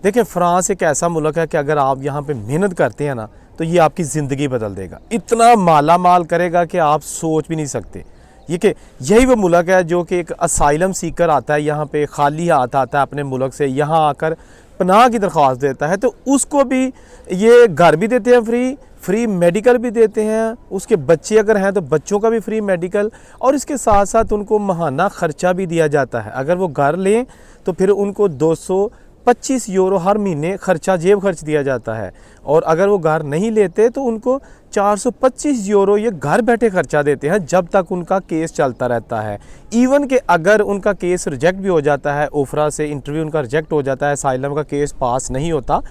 देखिए फ़्रांस एक ऐसा मुल्क है कि अगर आप यहाँ पे मेहनत करते हैं ना तो ये आपकी ज़िंदगी बदल देगा, इतना माला माल करेगा कि आप सोच भी नहीं सकते। ये कि यही वो मुल्क है जो कि एक असाइलम सीकर आता है यहाँ पे, खाली हाथ आता है अपने मुल्क से, यहाँ आकर पनाह की दरख्वास्त देता है, तो उसको भी ये घर भी देते हैं फ्री मेडिकल भी देते हैं, उसके बच्चे अगर हैं तो बच्चों का भी फ्री मेडिकल, और इसके साथ साथ उनको माहाना ख़र्चा भी दिया जाता है। अगर वो घर लें तो फिर उनको 225 यूरो हर महीने खर्चा, जेब खर्च दिया जाता है, और अगर वो घर नहीं लेते तो उनको 425 यूरो ये घर बैठे खर्चा देते हैं जब तक उनका केस चलता रहता है। इवन कि अगर उनका केस रिजेक्ट भी हो जाता है, ओफरा से इंटरव्यू उनका रिजेक्ट हो जाता है, असाइलम का केस पास नहीं होता,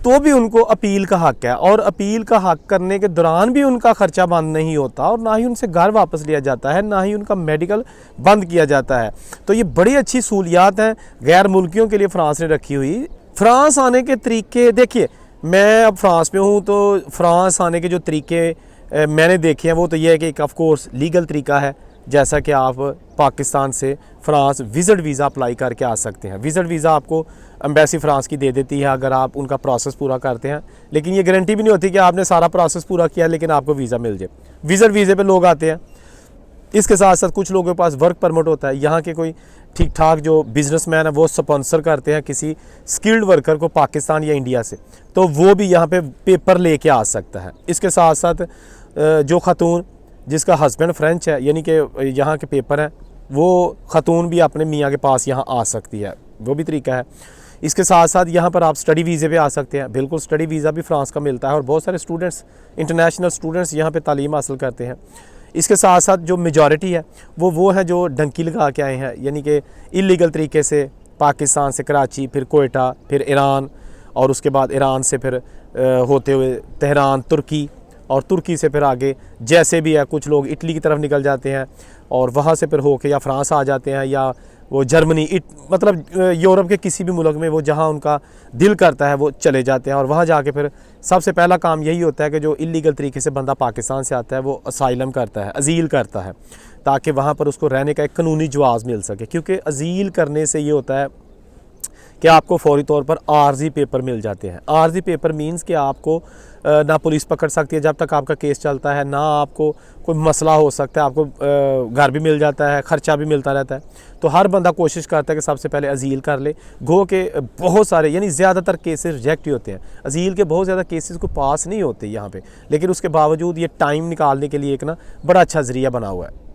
तो भी उनको अपील का हक़ है, और अपील का हक़ करने के दौरान भी उनका ख़र्चा बंद नहीं होता, और ना ही उनसे घर वापस लिया जाता है, ना ही उनका मेडिकल बंद किया जाता है। तो ये बड़ी अच्छी सहूलियात हैं गैर मुल्कियों के लिए फ़्रांस ने रखी हुई। फ़्रांस आने के तरीके देखिए, मैं अब फ्रांस में हूँ तो फ्रांस आने के जो तरीके मैंने देखे हैं वो तो ये है कि एक ऑफ कोर्स लीगल तरीका है, जैसा कि आप पाकिस्तान से फ्रांस विज़िट वीज़ा अप्लाई करके आ सकते हैं। विज़िट वीज़ा आपको एम्बेसी फ्रांस की दे देती है अगर आप उनका प्रोसेस पूरा करते हैं, लेकिन ये गारंटी भी नहीं होती कि आपने सारा प्रोसेस पूरा किया लेकिन आपको वीज़ा मिल जाए। विज़िट वीज़े पे लोग आते हैं, इसके साथ साथ कुछ लोगों के पास वर्क परमिट होता है। यहाँ के कोई ठीक ठाक जो बिजनेसमैन है वो स्पॉन्सर करते हैं किसी स्किल्ड वर्कर को पाकिस्तान या इंडिया से, तो वो भी यहाँ पे पेपर लेके आ सकता है। इसके साथ साथ जो ख़ातून जिसका हस्बैंड फ्रेंच है, यानी कि यहाँ के पेपर हैं, वो ख़ातून भी अपने मियाँ के पास यहाँ आ सकती है, वो भी तरीका है। इसके साथ साथ यहाँ पर आप स्टडी वीज़े पे आ सकते हैं, बिल्कुल स्टडी वीज़ा भी फ्रांस का मिलता है, और बहुत सारे स्टूडेंट्स, इंटरनेशनल स्टूडेंट्स यहाँ पे तालीम हासिल करते हैं। इसके साथ साथ जो मेजॉरिटी है वो है जो डंकी लगा के आए हैं, यानी कि इलीगल तरीके से पाकिस्तान से कराची, फिर कोयटा, फिर ईरान, और उसके बाद ईरान से फिर होते हुए तेहरान, तुर्की, और तुर्की से फिर आगे जैसे भी है कुछ लोग इटली की तरफ निकल जाते हैं, और वहाँ से फिर होके या फ्रांस आ जाते हैं, या वो जर्मनी, मतलब यूरोप के किसी भी मुल्क में वो जहाँ उनका दिल करता है वो चले जाते हैं। और वहाँ जाके फिर सबसे पहला काम यही होता है कि जो इलीगल तरीके से बंदा पाकिस्तान से आता है वो असाइलम करता है, अजील करता है, ताकि वहाँ पर उसको रहने का एक कानूनी जवाज़ मिल सके। क्योंकि अजील करने से ये होता है कि आपको फौरी तौर पर आर्जी पेपर मिल जाते हैं। आर्जी पेपर मींस कि आपको ना पुलिस पकड़ सकती है जब तक आपका केस चलता है, ना आपको कोई मसला हो सकता है, आपको घर भी मिल जाता है, ख़र्चा भी मिलता रहता है। तो हर बंदा कोशिश करता है कि सबसे पहले अजील कर ले। गो के बहुत सारे, यानी ज़्यादातर केसेस रिजेक्ट ही होते हैं, अजील के बहुत ज़्यादा केसेस को पास नहीं होते यहाँ पे, लेकिन उसके बावजूद ये टाइम निकालने के लिए एक ना बड़ा अच्छा ज़रिया बना हुआ है।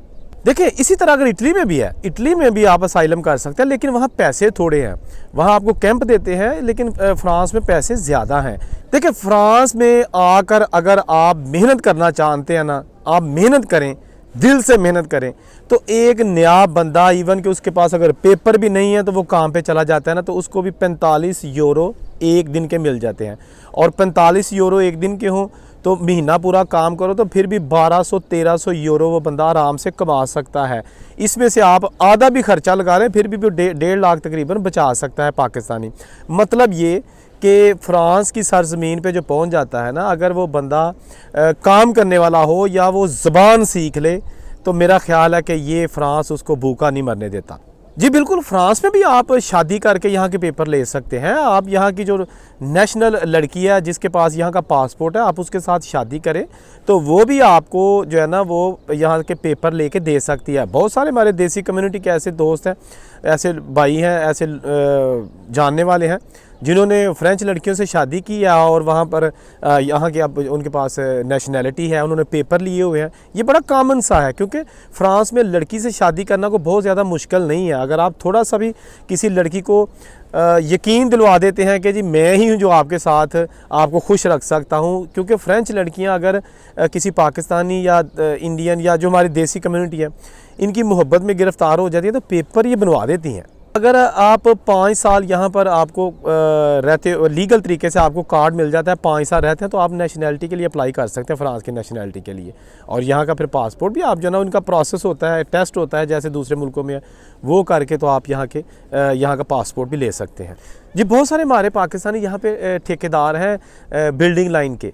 देखिए इसी तरह अगर इटली में भी है, इटली में भी आप असाइलम कर सकते हैं, लेकिन वहाँ पैसे थोड़े हैं, वहाँ आपको कैंप देते हैं, लेकिन फ्रांस में पैसे ज़्यादा हैं। देखिए फ्रांस में आकर अगर आप मेहनत करना चाहते हैं ना, आप मेहनत करें, दिल से मेहनत करें, तो एक नया बंदा इवन कि उसके पास अगर पेपर भी नहीं है तो वो काम पे चला जाता है ना, तो उसको भी 45 यूरो एक दिन के मिल जाते हैं। और 45 यूरो एक दिन के हों तो महीना पूरा काम करो तो फिर भी 1200-1300 यूरो वो बंदा आराम से कमा सकता है। इसमें से आप आधा भी खर्चा लगा लें फिर भी 1.5 लाख तकरीबन बचा सकता है पाकिस्तानी। मतलब ये कि फ्रांस की सरजमीन पे जो पहुंच जाता है ना, अगर वो बंदा काम करने वाला हो या वो ज़बान सीख ले, तो मेरा ख्याल है कि ये फ्रांस उसको भूखा नहीं मरने देता। जी बिल्कुल, फ्रांस में भी आप शादी करके यहाँ के पेपर ले सकते हैं। आप यहाँ की जो नेशनल लड़की है जिसके पास यहाँ का पासपोर्ट है, आप उसके साथ शादी करें तो वो भी आपको जो है ना वो यहाँ के पेपर लेके दे सकती है। बहुत सारे हमारे देसी कम्युनिटी के ऐसे दोस्त हैं, ऐसे भाई हैं, ऐसे जानने वाले हैं जिन्होंने फ़्रेंच लड़कियों से शादी की है और वहाँ पर यहाँ के अब उनके पास नेशनैलिटी है, उन्होंने पेपर लिए हुए हैं। ये बड़ा कॉमन सा है क्योंकि फ़्रांस में लड़की से शादी करना को बहुत ज़्यादा मुश्किल नहीं है। अगर आप थोड़ा सा भी किसी लड़की को यकीन दिलवा देते हैं कि जी मैं ही हूँ जो आपके साथ आपको खुश रख सकता हूँ, क्योंकि फ़्रेंच लड़कियाँ अगर किसी पाकिस्तानी या इंडियन या जो हमारी देसी कम्युनिटी है इनकी मोहब्बत में गिरफ़्तार हो जाती है तो पेपर ये बनवा देती हैं। अगर आप 5 साल यहाँ पर आपको रहते लीगल तरीके से आपको कार्ड मिल जाता है, 5 साल रहते हैं, तो आप नेशनैलिटी के लिए अप्लाई कर सकते हैं, फ़्रांस की नेशनैलिटी के लिए। और यहाँ का फिर पासपोर्ट भी आप जो ना उनका प्रोसेस होता है, टेस्ट होता है जैसे दूसरे मुल्कों में है, वो करके तो आप यहाँ का पासपोर्ट भी ले सकते हैं। जी बहुत सारे हमारे पाकिस्तानी यहाँ पे ठेकेदार हैं बिल्डिंग लाइन के,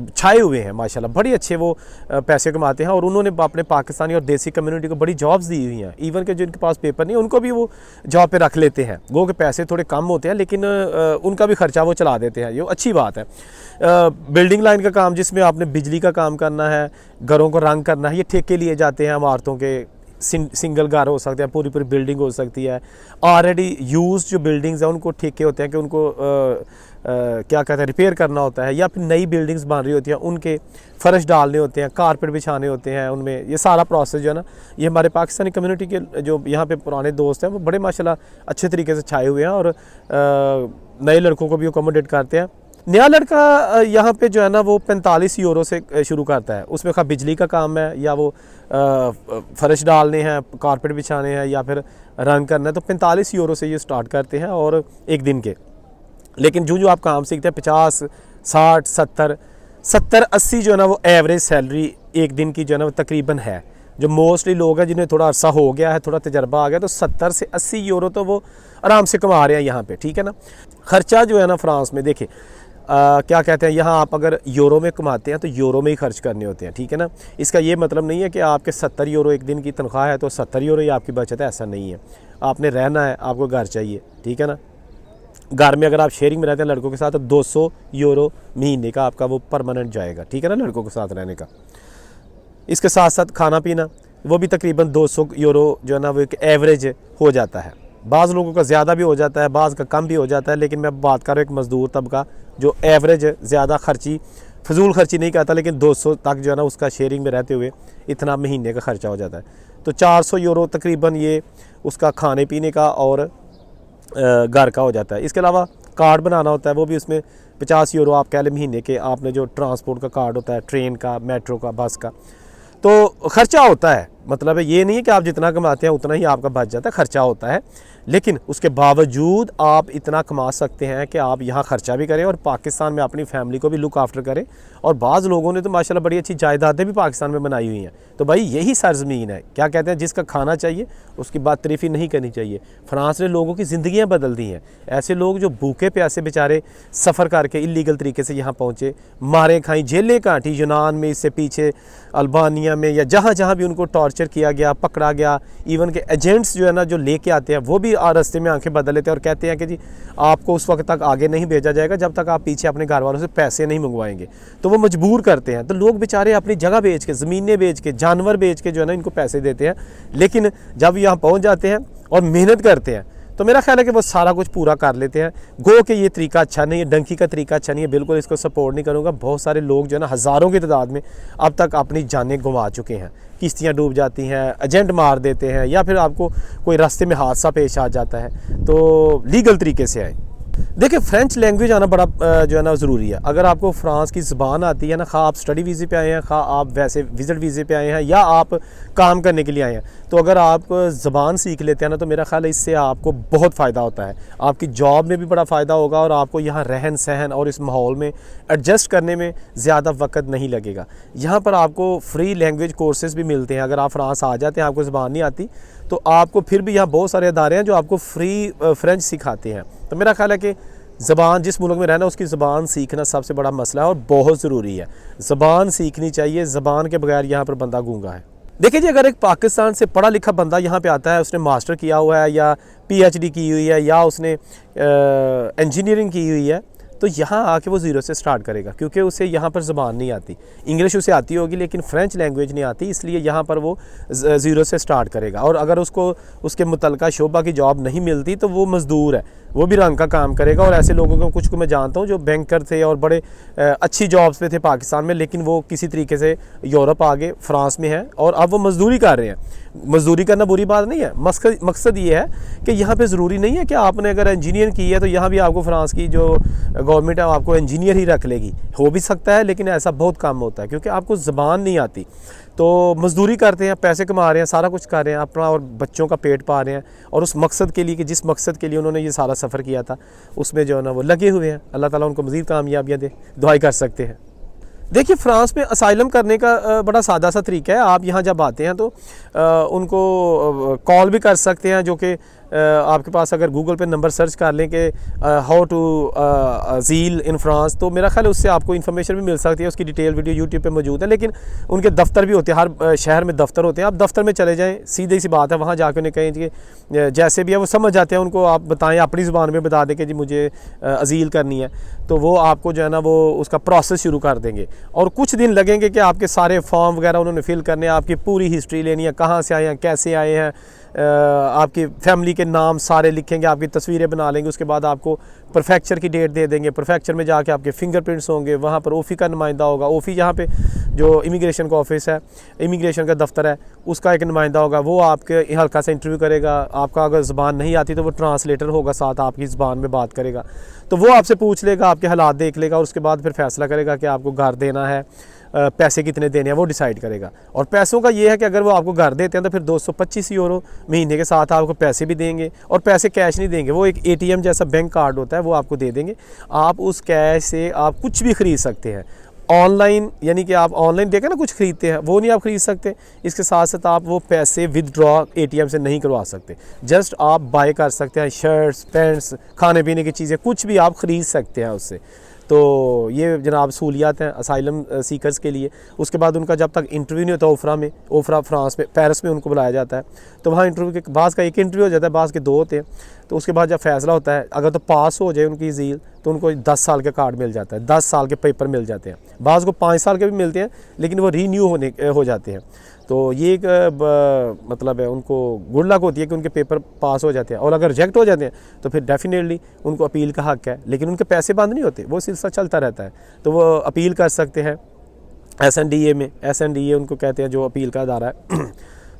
छाए हुए हैं माशाल्लाह, बड़े अच्छे वो पैसे कमाते हैं और उन्होंने अपने पाकिस्तानी और देसी कम्युनिटी को बड़ी जॉब्स दी हुई हैं। इवन के जिनके पास पेपर नहीं उनको भी वो जॉब पे रख लेते हैं। गो के पैसे थोड़े कम होते हैं लेकिन उनका भी खर्चा वो चला देते हैं, ये अच्छी बात है। बिल्डिंग लाइन का काम जिसमें आपने बिजली का काम करना है, घरों को रंग करना है, ये ठेके लिए जाते हैं इमारतों के। सिंगल घर हो सकते हैं, पूरी पूरी बिल्डिंग हो सकती है। ऑलरेडी यूज जो बिल्डिंग्स हैं उनको ठेके होते हैं कि उनको क्या कहते हैं रिपेयर करना होता है, या फिर नई बिल्डिंग्स बन रही होती हैं उनके फर्श डालने होते हैं, कारपेट बिछाने होते हैं उनमें। ये सारा प्रोसेस जो है ना, ये हमारे पाकिस्तानी कम्युनिटी के जो यहाँ पे पुराने दोस्त हैं वो बड़े माशाल्लाह अच्छे तरीके से छाए हुए हैं और नए लड़कों को भी अकोमोडेट करते हैं। नया लड़का यहाँ पे जो है ना वो 45 यूरो से शुरू करता है। उसमें खा बिजली का काम है या वो फर्श डालने हैं, कारपेट बिछाने हैं या फिर रंग करना है, तो 45 यूरो से ये स्टार्ट करते हैं और एक दिन के। लेकिन जो आप काम सीखते हैं 50, 60, 70, 80 जो है ना वो एवरेज सैलरी एक दिन की जो है ना वो तकरीबन है। जो मोस्टली लोग हैं जिन्हें थोड़ा अरसा हो गया है, थोड़ा तजर्बा आ गया, तो 70 से 80 यूरो तो वो आराम से कमा रहे हैं यहाँ पे, ठीक है ना। ख़र्चा जो है ना फ्रांस में देखिए क्या कहते हैं, यहाँ आप अगर यूरो में कमाते हैं तो यूरो में ही खर्च करने होते हैं, ठीक है ना। इसका ये मतलब नहीं है कि आपके 70 यूरो एक दिन की तनख्वाह है तो 70 यूरो ही आपकी बचत है, ऐसा नहीं है। आपने रहना है, आपको घर चाहिए, ठीक है ना। घर में अगर आप शेयरिंग में रहते हैं लड़कों के साथ तो 200 यूरो महीने का आपका वो परमानेंट जाएगा, ठीक है ना, लड़कों के साथ रहने का। इसके साथ साथ खाना पीना वो भी तकरीबन 200 यूरो जो है ना वो एक एवरेज हो जाता है। बाज़ लोगों का ज़्यादा भी हो जाता है, बाज़ का कम भी हो जाता है, लेकिन मैं बात कर रहा हूँ एक मज़दूर तबका जो एवरेज ज़्यादा खर्ची फजूल खर्ची नहीं करता, लेकिन 200 तक जो है ना उसका शेयरिंग में रहते हुए इतना महीने का ख़र्चा हो जाता है। तो 400 यूरो तकरीबन ये उसका खाने पीने का और घर का हो जाता है। इसके अलावा कार्ड बनाना होता है, वो भी उसमें 50 यूरो आप कह लें महीने के। आपने जो ट्रांसपोर्ट का कार्ड होता है, ट्रेन का, मेट्रो का, बस का, तो ख़र्चा होता है। मतलब ये नहीं है कि आप जितना कमाते हैं उतना ही आपका बच जाता है, ख़र्चा होता है। लेकिन उसके बावजूद आप इतना कमा सकते हैं कि आप यहाँ ख़र्चा भी करें और पाकिस्तान में अपनी फैमिली को भी लुक आफ्टर करें। और बाज़ लोगों ने तो माशाल्लाह बड़ी अच्छी जायदादें भी पाकिस्तान में बनाई हुई हैं। तो भाई यही सरज़मीन है, क्या कहते हैं, जिसका खाना चाहिए उसकी बात तारीफ़ी नहीं करनी चाहिए। फ्रांस ने लोगों की ज़िंदगियाँ बदल दी हैं। ऐसे लोग जो भूखे प्यासे बेचारे सफ़र करके इलीगल तरीके से यहाँ पहुँचे, मारे खाई, जेलें काटी, यूनान में, इससे पीछे अल्बानिया में, या जहाँ जहाँ भी उनको टॉर्चर किया गया, पकड़ा गया। इवन के एजेंट्स जो है ना जो लेके आते हैं वो भी रास्ते में आंखें बदल लेते हैं और कहते हैं कि जी आपको उस वक्त तक आगे नहीं भेजा जाएगा जब तक आप पीछे अपने घर वालों से पैसे नहीं मंगवाएंगे। तो वो मजबूर करते हैं। तो लोग बेचारे अपनी जगह बेच के, ज़मीनें बेच के, जानवर बेच के जो है ना इनको पैसे देते हैं। लेकिन जब यहाँ पहुँच जाते हैं और मेहनत करते हैं तो मेरा ख्याल है कि वो सारा कुछ पूरा कर लेते हैं। गो कि ये तरीका अच्छा नहीं है, डंकी का तरीका अच्छा नहीं है, बिल्कुल इसको सपोर्ट नहीं करूँगा। बहुत सारे लोग जो है ना हज़ारों की तादाद में अब तक अपनी जानें गंवा चुके हैं। किश्तियाँ डूब जाती हैं, एजेंट मार देते हैं, या फिर आपको कोई रास्ते में हादसा पेश आ जाता है। तो लीगल तरीके से आए। देखिए फ्रेंच लैंग्वेज आना बड़ा जो है ना ज़रूरी है। अगर आपको फ्रांस की ज़बान आती है ना, खा आप स्टडी वीज़े पे आए हैं, खा आप वैसे विज़िट वीज़े पे आए हैं, या आप काम करने के लिए आए हैं, तो अगर आप ज़बान सीख लेते हैं ना तो मेरा ख्याल है इससे आपको बहुत फ़ायदा होता है। आपकी जॉब में भी बड़ा फ़ायदा होगा और आपको यहाँ रहन सहन और इस माहौल में एडजस्ट करने में ज़्यादा वक्त नहीं लगेगा। यहाँ पर आपको फ्री लैंग्वेज कोर्सेज़ भी मिलते हैं। अगर आप फ्रांस आ जाते हैं, आपको ज़बान नहीं आती, तो आपको फिर भी यहाँ बहुत सारे अदारे हैं जो आपको फ्री फ्रेंच सिखाते हैं। तो मेरा ख्याल है कि ज़बान जिस मुल्क में रहना उसकी ज़बान सीखना सबसे बड़ा मसला है और बहुत ज़रूरी है। ज़बान सीखनी चाहिए, ज़बान के बगैर यहाँ पर बंदा गूंगा है। देखिए जी, अगर एक पाकिस्तान से पढ़ा लिखा बंदा यहाँ पे आता है, उसने मास्टर किया हुआ है या PhD की हुई है या उसने इंजीनियरिंग की हुई है, तो यहाँ आके वो ज़ीरो से स्टार्ट करेगा, क्योंकि उसे यहाँ पर ज़बान नहीं आती। इंग्लिश उसे आती होगी लेकिन फ़्रेंच लैंग्वेज नहीं आती, इसलिए यहाँ पर वो ज़ीरो से स्टार्ट करेगा। और अगर उसको उसके मुतलका शोबा की जॉब नहीं मिलती तो वो मज़दूर है, वो भी रंग का काम करेगा। और ऐसे लोगों को कुछ को मैं जानता हूँ जो बैंकर थे और बड़े अच्छी जॉब्स पे थे पाकिस्तान में, लेकिन वो किसी तरीके से यूरोप आ गए, फ्रांस में हैं और अब वो मज़दूरी कर रहे हैं। मज़दूरी करना बुरी बात नहीं है, मकसद ये है कि यहाँ पे ज़रूरी नहीं है कि आपने अगर इंजीनियर की है तो यहाँ भी आपको फ्रांस की जो गवर्नमेंट है आपको इंजीनियर ही रख लेगी। हो भी सकता है, लेकिन ऐसा बहुत कम होता है क्योंकि आपको ज़बान नहीं आती। तो मज़दूरी करते हैं, पैसे कमा रहे हैं, सारा कुछ कर रहे हैं, अपना और बच्चों का पेट पा रहे हैं, और उस मकसद के लिए कि जिस मकसद के लिए उन्होंने ये सारा सफ़र किया था उसमें जो है ना वो लगे हुए हैं। अल्लाह ताला उनको मज़ीद कामयाबियाँ दे, दुआई कर सकते हैं। देखिए फ्रांस में असाइलम करने का बड़ा सादा सा तरीका है। आप यहाँ जब आते हैं तो उनको कॉल भी कर सकते हैं, जो कि आपके पास अगर गूगल पे नंबर सर्च कर लें कि how to zeal in France, तो मेरा ख्याल है उससे आपको इन्फॉर्मेशन भी मिल सकती है। उसकी डिटेल वीडियो यूट्यूब पे मौजूद है। लेकिन उनके दफ्तर भी होते हैं, हर शहर में दफ्तर होते हैं। आप दफ्तर में चले जाएँ, सीधी सी बात है, वहाँ जाके उन्हें कहें कि जैसे भी है वो समझ जाते हैं, उनको आप बताएं, अपनी ज़ुबान में बता दें कि जी मुझे अज़ील करनी है, तो वो आपको जो है ना वो उसका प्रोसेस शुरू कर देंगे। और कुछ दिन लगेंगे कि आपके सारे फॉर्म वगैरह उन्होंने फिल करने, आपकी पूरी हिस्ट्री लेनी है, कहाँ से आए हैं, कैसे आए हैं, आपकी फैमिली के नाम सारे लिखेंगे, आपकी तस्वीरें बना लेंगे। उसके बाद आपको परफेक्चर की डेट दे देंगे। परफेक्चर में जाके आपके फिंगरप्रिंट्स होंगे, वहाँ पर ओफ़ी का नुमाइंदा होगा। ओफ़ी यहाँ पे जो इमिग्रेशन का ऑफिस है, इमिग्रेशन का दफ्तर है, उसका एक नुमाइंदा होगा। वो आपके हल्का सा इंटरव्यू करेगा। आपका अगर ज़बान नहीं आती तो वो ट्रांसलेटर होगा साथ, आपकी ज़बान में बात करेगा। तो वो आपसे पूछ लेगा, आपके हालात देख लेगा और उसके बाद फिर फैसला करेगा कि आपको घर देना है, पैसे कितने देने हैं वो डिसाइड करेगा। और पैसों का ये है कि अगर वो आपको घर देते हैं तो फिर 225 यूरो महीने के साथ आपको पैसे भी देंगे। और पैसे कैश नहीं देंगे, वो एक ATM जैसा बैंक कार्ड होता है, वो आपको दे देंगे। आप उस कैश से आप कुछ भी ख़रीद सकते हैं। ऑनलाइन, यानी कि आप ऑनलाइन देखें ना कुछ ख़रीदते हैं, वो नहीं आप ख़रीद सकते। इसके साथ साथ आप वो पैसे विदड्रॉ ATM से नहीं करवा सकते। जस्ट आप बाय कर सकते हैं, शर्ट्स, पैंट्स, खाने पीने की चीज़ें, कुछ भी आप ख़रीद सकते हैं उससे। तो ये जनाब सहूलियात हैं असाइलम सीकर्स के लिए। उसके बाद उनका जब तक इंटरव्यू नहीं होता ओफ्रा फ्रांस में, पेरिस में उनको बुलाया जाता है। तो वहाँ इंटरव्यू के बाज़ का एक इंटरव्यू हो जाता है, बाज़ के 2 होते हैं। तो उसके बाद जब फैसला होता है, अगर तो पास हो जाए उनकी ज़ील, तो उनको 10 साल का कार्ड मिल जाता है, 10 साल के पेपर मिल जाते हैं। बाज़ को 5 साल के भी मिलते हैं, लेकिन वो रीन्यू हो जाते हैं। तो ये एक मतलब है, उनको गुड लक होती है कि उनके पेपर पास हो जाते हैं। और अगर रिजेक्ट हो जाते हैं तो फिर डेफिनेटली उनको अपील का हक़ है, लेकिन उनके पैसे बंद नहीं होते, वो सिलसिला चलता रहता है। तो वो अपील कर सकते हैं SNDA में। SNDA उनको कहते हैं, जो अपील का अदारा है।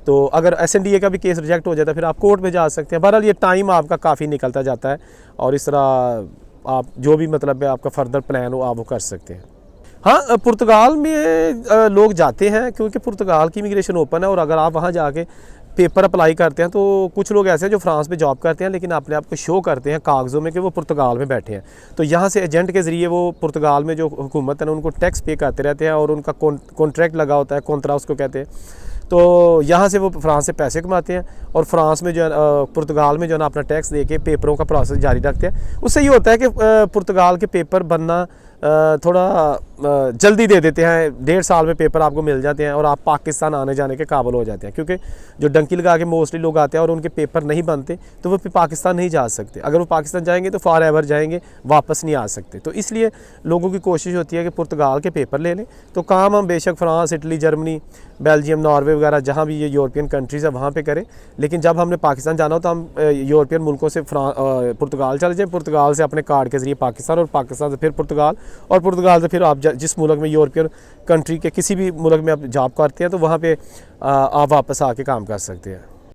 तो अगर SNDA का भी केस रिजेक्ट हो जाता है फिर आप कोर्ट में जा सकते हैं। बहरहाल ये टाइम आपका काफ़ी निकलता जाता है और इस तरह आप जो भी मतलब है आपका फर्दर प्लान हो आप वो कर सकते हैं। हाँ, पुर्तगाल में लोग जाते हैं क्योंकि पुर्तगाल की इमिग्रेशन ओपन है। और अगर आप वहाँ जाके पेपर अप्लाई करते हैं तो कुछ लोग ऐसे हैं जो फ्रांस में जॉब करते हैं, लेकिन अपने आप को शो करते हैं कागज़ों में कि वो पुर्तगाल में बैठे हैं। तो यहाँ से एजेंट के ज़रिए वो पुर्तगाल में जो हुकूमत है ना उनको टैक्स पे करते रहते हैं और उनका कॉन्ट्रैक्ट लगा होता है, कॉन्ट्रा उसको कहते हैं। तो यहाँ से वो फ्रांस से पैसे कमाते हैं और फ्रांस में जो है पुर्तगाल में जो है ना अपना टैक्स दे के पेपरों का प्रोसेस जारी रखते हैं। उससे ये होता है कि पुर्तगाल के पेपर बनना थोड़ा जल्दी दे देते हैं। 1.5 साल में पेपर आपको मिल जाते हैं और आप पाकिस्तान आने जाने के काबिल हो जाते हैं। क्योंकि जो डंकी लगा के मोस्टली लोग आते हैं और उनके पेपर नहीं बनते तो वो फिर पाकिस्तान नहीं जा सकते। अगर वो पाकिस्तान जाएंगे तो फॉर एवर जाएंगे, वापस नहीं आ सकते। तो इसलिए लोगों की कोशिश होती है कि पुर्तगाल के पेपर ले लें। तो काम हम बेशक France, Italy, Germany, Belgium, Norway वगैरह जहाँ भी ये यूरोपियन कंट्रीज़ है वहाँ पर करें। लेकिन जब हमने पाकिस्तान जाना हो तो हम यूरोपियन मुल्कों से पुर्तगाल चले जाएँ, पुर्तगाल से अपने कार्ड के ज़रिए पाकिस्तान, और पाकिस्तान से फिर पुर्तगाल, और पुर्तगाल से फिर आप जिस मुल्क में यूरोपियन कंट्री के किसी भी मुल्क में आप जॉब करते हैं तो वहाँ पे आप वापस आके काम कर सकते हैं।